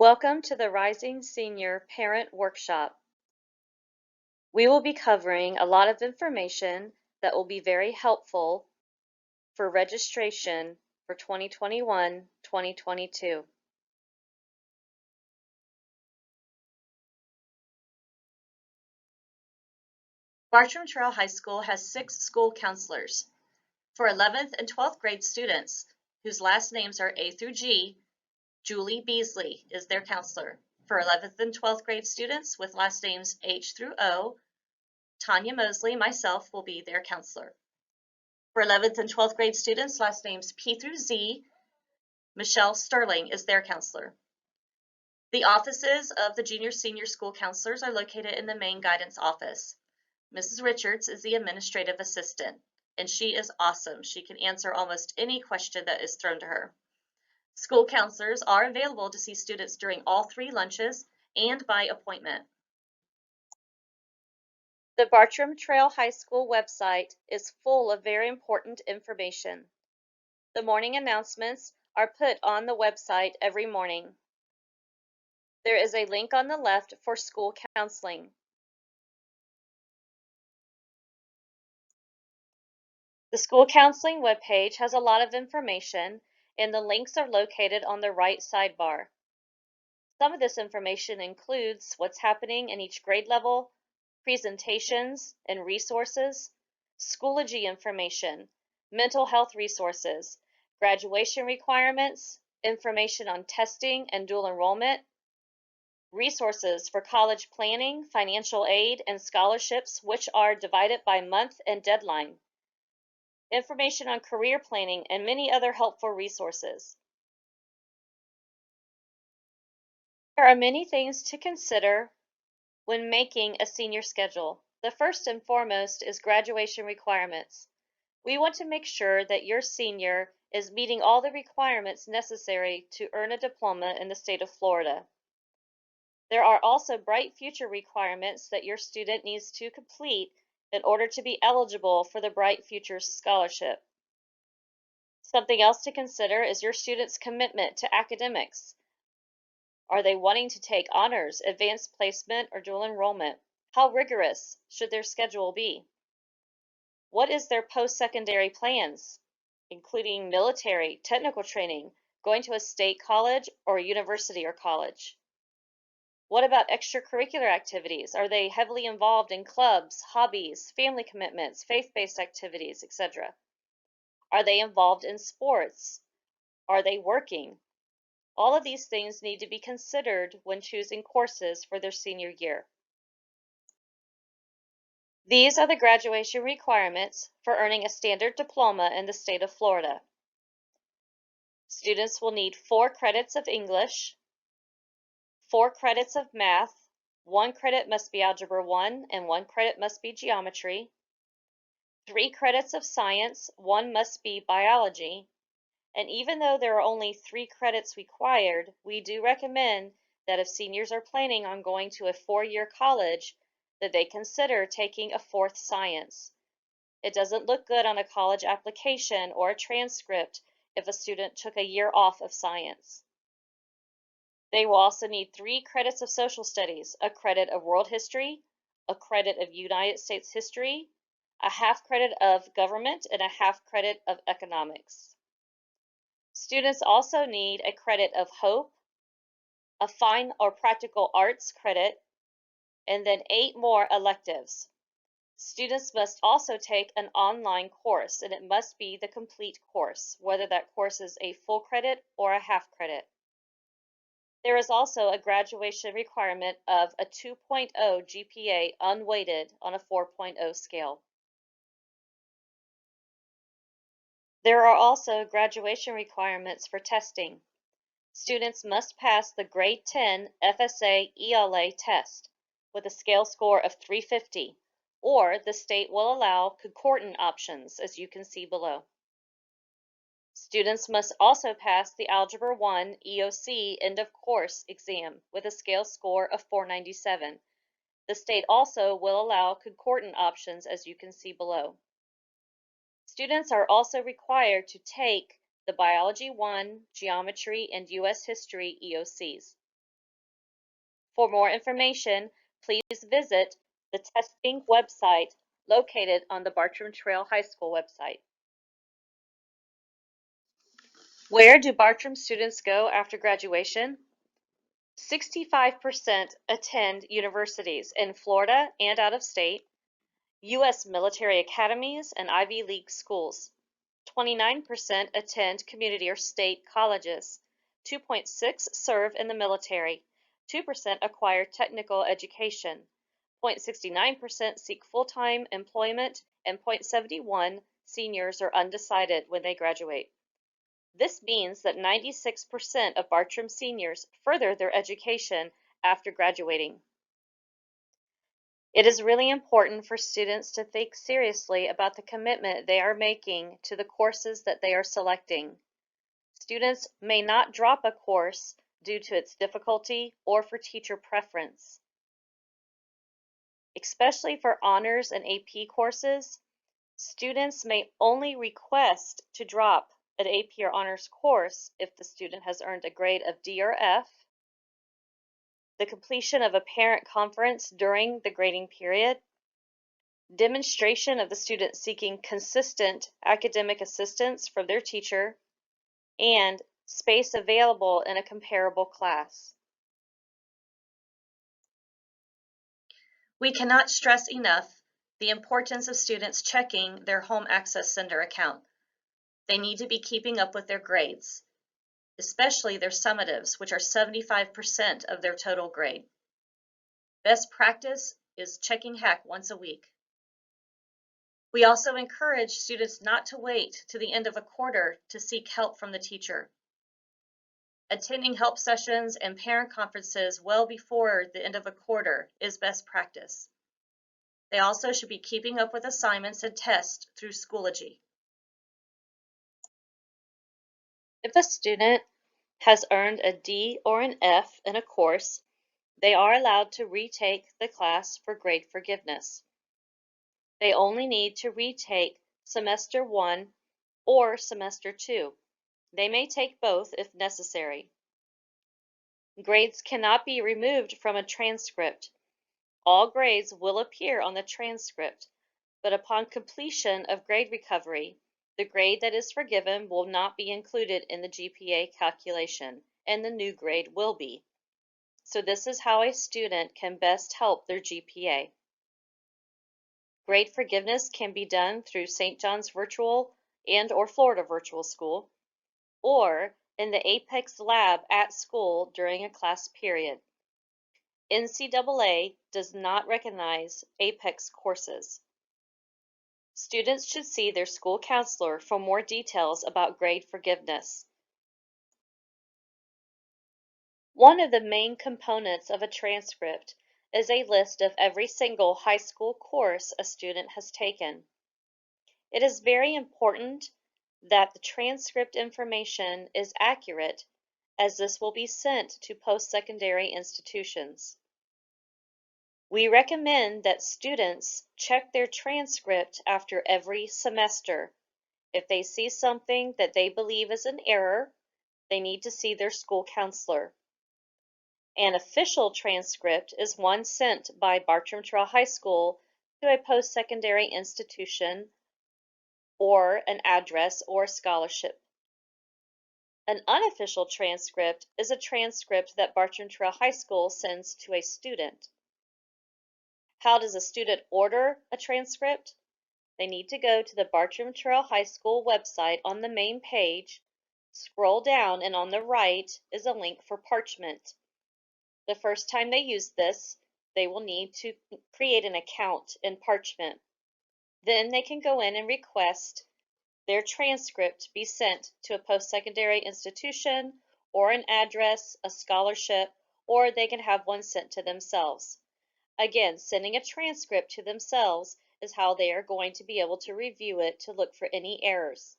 Welcome to the Rising Senior Parent Workshop. We will be covering a lot of information that will be very helpful for registration for 2021-2022. Bartram Trail High School has 6 school counselors. For 11th and 12th grade students, whose last names are A through G, Julie Beasley is their counselor. For 11th and 12th grade students with last names H through O, Tanya Mosley, myself, will be their counselor. For 11th and 12th grade students, last names P through Z, Michelle Sterling is their counselor. The offices of the junior-senior school counselors are located in the main guidance office. Mrs. Richards is the administrative assistant, and she is awesome. She can answer almost any question that is thrown to her. School counselors are available to see students during all 3 lunches and by appointment. The Bartram Trail High School website is full of very important information. The morning announcements are put on the website every morning. There is a link on the left for school counseling. The school counseling webpage has a lot of information, and the links are located on the right sidebar. Some of this information includes what's happening in each grade level, presentations and resources, Schoology information, mental health resources, graduation requirements, information on testing and dual enrollment, resources for college planning, financial aid, and scholarships, which are divided by month and deadline, information on career planning, and many other helpful resources. There are many things to consider when making a senior schedule. The first and foremost is graduation requirements. We want to make sure that your senior is meeting all the requirements necessary to earn a diploma in the state of Florida. There are also bright future requirements that your student needs to complete in order to be eligible for the Bright Futures Scholarship. Something else to consider is your student's commitment to academics. Are they wanting to take honors, advanced placement, or dual enrollment? How rigorous should their schedule be? What is their post-secondary plans, including military, technical training, going to a state college or a university or college? What about extracurricular activities? Are they heavily involved in clubs, hobbies, family commitments, faith-based activities, etc.? Are they involved in sports? Are they working? All of these things need to be considered when choosing courses for their senior year. These are the graduation requirements for earning a standard diploma in the state of Florida. Students will need 4 credits of English, 4 credits of math, 1 credit must be Algebra 1 and 1 credit must be Geometry, 3 credits of science, 1 must be biology, and even though there are only 3 credits required, we do recommend that if seniors are planning on going to a 4-year college, that they consider taking a 4th science. It doesn't look good on a college application or a transcript if a student took a year off of science. They will also need 3 credits of social studies, a credit of world history, a credit of United States history, a half credit of government, and a half credit of economics. Students also need a credit of hope, a fine or practical arts credit, and then 8 more electives. Students must also take an online course, and it must be the complete course, whether that course is a full credit or a half credit. There is also a graduation requirement of a 2.0 GPA unweighted on a 4.0 scale. There are also graduation requirements for testing. Students must pass the grade 10 FSA ELA test with a scale score of 350, or the state will allow concordant options, as you can see below. Students must also pass the Algebra 1 EOC end of course exam with a scale score of 497. The state also will allow concordant options, as you can see below. Students are also required to take the Biology 1, Geometry, and U.S. History EOCs. For more information, please visit the testing website located on the Bartram Trail High School website. Where do Bartram students go after graduation? 65% attend universities in Florida and out of state, U.S. military academies and Ivy League schools. 29% attend community or state colleges. 2.6% serve in the military. 2% acquire technical education. 0.69% seek full-time employment, and 0.71% seniors are undecided when they graduate. This means that 96% of Bartram seniors further their education after graduating. It is really important for students to think seriously about the commitment they are making to the courses that they are selecting. Students may not drop a course due to its difficulty or for teacher preference. Especially for honors and AP courses, students may only request to drop an AP or honors course if the student has earned a grade of D or F, the completion of a parent conference during the grading period, demonstration of the student seeking consistent academic assistance from their teacher, and space available in a comparable class. We cannot stress enough the importance of students checking their Home Access Center account. They need to be keeping up with their grades, especially their summatives, which are 75% of their total grade. Best practice is checking HAC once a week. We also encourage students not to wait to the end of a quarter to seek help from the teacher. Attending help sessions and parent conferences well before the end of a quarter is best practice. They also should be keeping up with assignments and tests through Schoology. If a student has earned a D or an F in a course, they are allowed to retake the class for grade forgiveness. They only need to retake semester 1 or semester 2. They may take both if necessary. Grades cannot be removed from a transcript. All grades will appear on the transcript, but upon completion of grade recovery, the grade that is forgiven will not be included in the GPA calculation, and the new grade will be. So this is how a student can best help their GPA. Grade forgiveness can be done through St. John's Virtual and/or Florida Virtual School, or in the Apex Lab at school during a class period. NCAA does not recognize Apex courses. Students should see their school counselor for more details about grade forgiveness. One of the main components of a transcript is a list of every single high school course a student has taken. It is very important that the transcript information is accurate, as this will be sent to post-secondary institutions. We recommend that students check their transcript after every semester. If they see something that they believe is an error, they need to see their school counselor. An official transcript is one sent by Bartram Trail High School to a post-secondary institution or an address or scholarship. An unofficial transcript is a transcript that Bartram Trail High School sends to a student. How does a student order a transcript? They need to go to the Bartram Trail High School website on the main page, scroll down, and on the right is a link for Parchment. The first time they use this, they will need to create an account in Parchment. Then they can go in and request their transcript be sent to a post-secondary institution or an address, a scholarship, or they can have one sent to themselves. Again, sending a transcript to themselves is how they are going to be able to review it to look for any errors.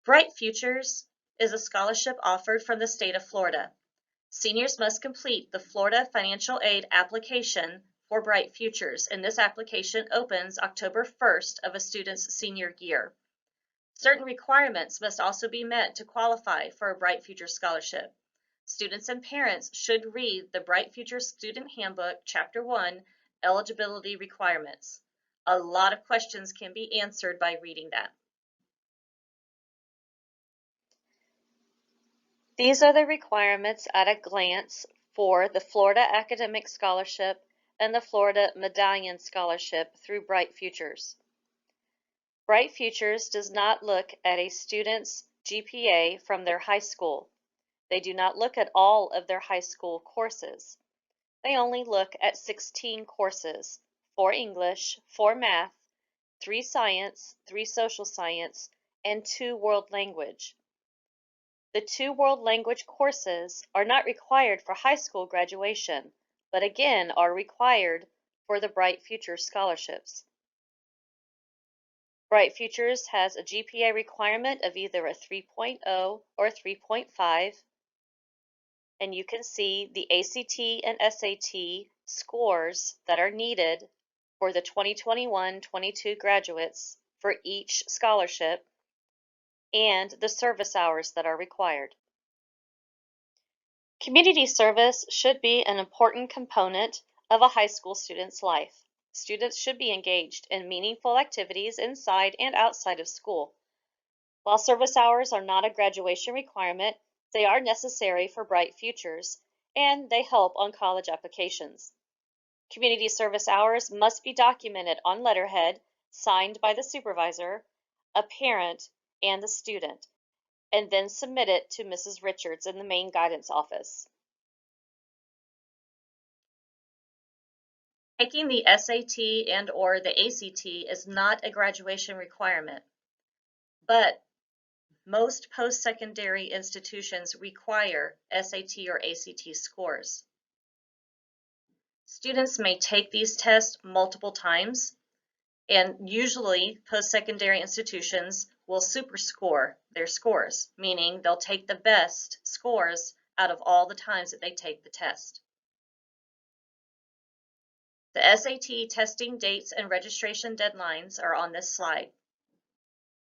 Bright Futures is a scholarship offered from the state of Florida. Seniors must complete the Florida Financial Aid application for Bright Futures, and this application opens October 1st of a student's senior year. Certain requirements must also be met to qualify for a Bright Futures scholarship. Students and parents should read the Bright Future Student Handbook, Chapter 1, Eligibility Requirements. A lot of questions can be answered by reading that. These are the requirements at a glance for the Florida Academic Scholarship and the Florida Medallion Scholarship through Bright Futures. Bright Futures does not look at a student's GPA from their high school. They do not look at all of their high school courses. They only look at 16 courses, 4 English, 4 math, 3 science, 3 social science, and 2 world language. The 2 world language courses are not required for high school graduation, but again are required for the Bright Futures scholarships. Bright Futures has a GPA requirement of either a 3.0 or 3.5, and you can see the ACT and SAT scores that are needed for the 2021-22 graduates for each scholarship and the service hours that are required. Community service should be an important component of a high school student's life. Students should be engaged in meaningful activities inside and outside of school. While service hours are not a graduation requirement, they are necessary for Bright Futures, and they help on college applications. Community service hours must be documented on letterhead, signed by the supervisor, a parent, and the student, and then submit it to Mrs. Richards in the main guidance office. Taking the SAT and/or the ACT is not a graduation requirement, but most post-secondary institutions require SAT or ACT scores. Students may take these tests multiple times, and usually post-secondary institutions will superscore their scores, meaning they'll take the best scores out of all the times that they take the test. The SAT testing dates and registration deadlines are on this slide.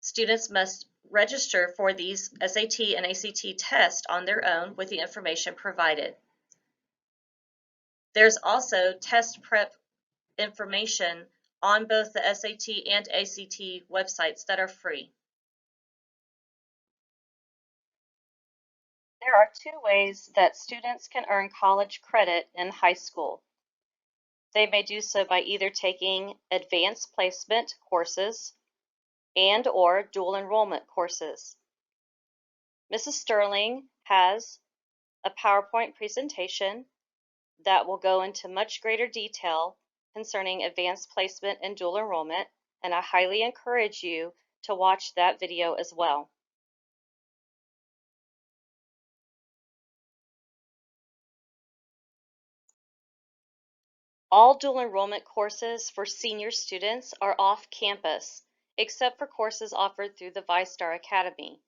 Students must register for these SAT and ACT tests on their own with the information provided. There's also test prep information on both the SAT and ACT websites that are free. There are 2 ways that students can earn college credit in high school. They may do so by either taking advanced placement courses and/or dual enrollment courses. Mrs. Sterling has a PowerPoint presentation that will go into much greater detail concerning advanced placement and dual enrollment, and I highly encourage you to watch that video as well. All dual enrollment courses for senior students are off campus, except for courses offered through the ViStar Academy.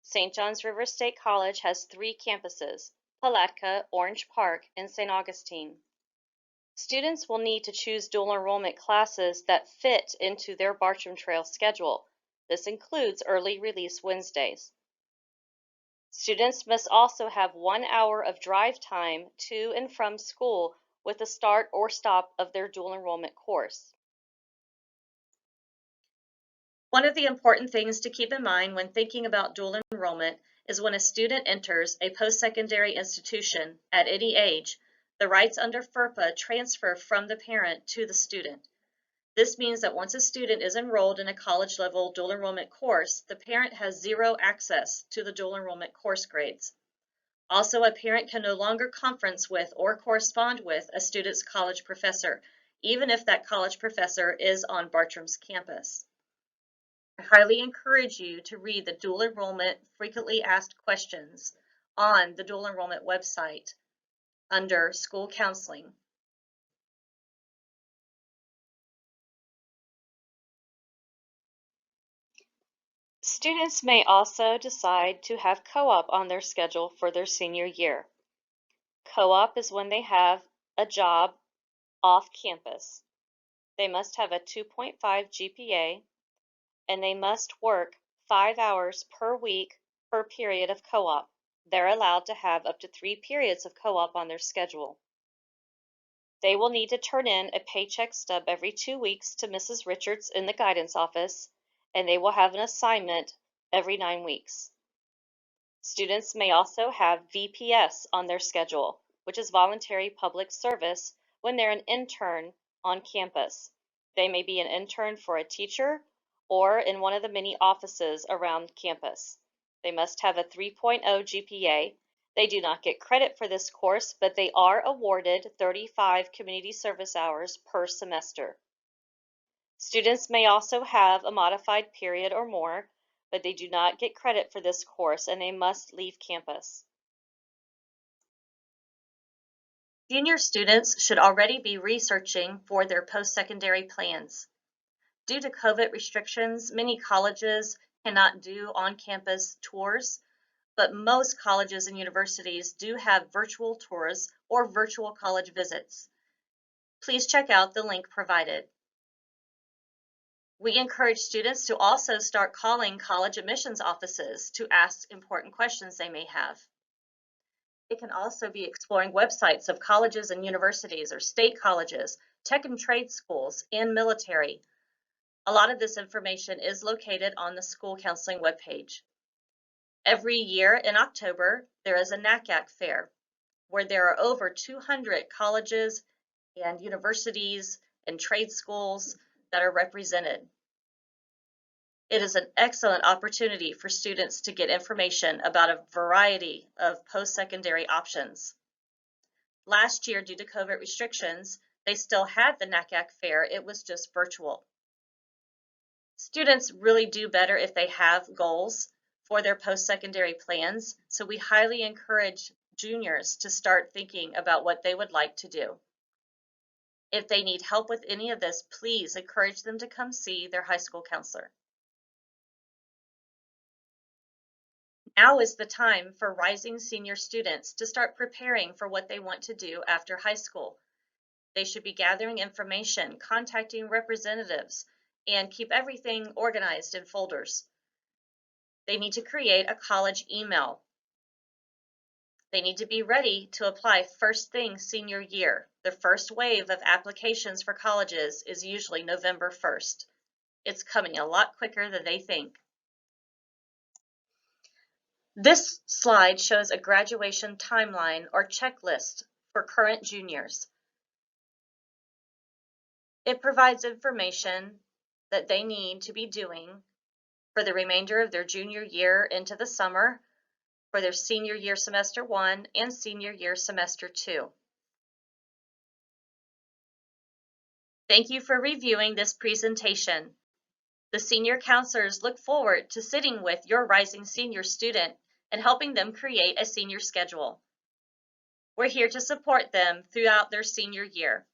St. John's River State College has 3 campuses, Palatka, Orange Park, and St. Augustine. Students will need to choose dual enrollment classes that fit into their Bartram Trail schedule. This includes early release Wednesdays. Students must also have 1 hour of drive time to and from school with the start or stop of their dual enrollment course. One of the important things to keep in mind when thinking about dual enrollment is when a student enters a post-secondary institution at any age, the rights under FERPA transfer from the parent to the student. This means that once a student is enrolled in a college-level dual enrollment course, the parent has 0 access to the dual enrollment course grades. Also, a parent can no longer conference with or correspond with a student's college professor, even if that college professor is on Bartram's campus. I highly encourage you to read the dual enrollment frequently asked questions on the dual enrollment website under school counseling. Students may also decide to have co-op on their schedule for their senior year. Co-op is when they have a job off campus. They must have a 2.5 GPA, and they must work 5 hours per week per period of co-op. they're allowed to have up to 3 periods of co-op on their schedule. They will need to turn in a paycheck stub every 2 weeks to Mrs. Richards in the guidance office, and they will have an assignment every 9 weeks. Students may also have VPS on their schedule, which is voluntary public service, when they're an intern on campus. They may be an intern for a teacher or in one of the many offices around campus. They must have a 3.0 GPA. They do not get credit for this course, but they are awarded 35 community service hours per semester. Students may also have a modified period or more, but they do not get credit for this course and they must leave campus. Junior students should already be researching for their post-secondary plans. Due to COVID restrictions, many colleges cannot do on-campus tours, but most colleges and universities do have virtual tours or virtual college visits. Please check out the link provided. We encourage students to also start calling college admissions offices to ask important questions they may have. It can also be exploring websites of colleges and universities or state colleges, tech and trade schools, and military. A lot of this information is located on the school counseling webpage. Every year in October, there is a NACAC fair where there are over 200 colleges and universities and trade schools that are represented. It is an excellent opportunity for students to get information about a variety of post-secondary options. Last year, due to COVID restrictions, they still had the NACAC fair, it was just virtual. Students really do better if they have goals for their post-secondary plans, so we highly encourage juniors to start thinking about what they would like to do. If they need help with any of this, please encourage them to come see their high school counselor. Now is the time for rising senior students to start preparing for what they want to do after high school. They should be gathering information, contacting representatives, and keep everything organized in folders. They need to create a college email. They need to be ready to apply first thing senior year. The first wave of applications for colleges is usually November 1st. It's coming a lot quicker than they think. This slide shows a graduation timeline or checklist for current juniors. It provides information that they need to be doing for the remainder of their junior year into the summer, for their senior year semester 1 and senior year semester 2. Thank you for reviewing this presentation. The senior counselors look forward to sitting with your rising senior student and helping them create a senior schedule. We're here to support them throughout their senior year.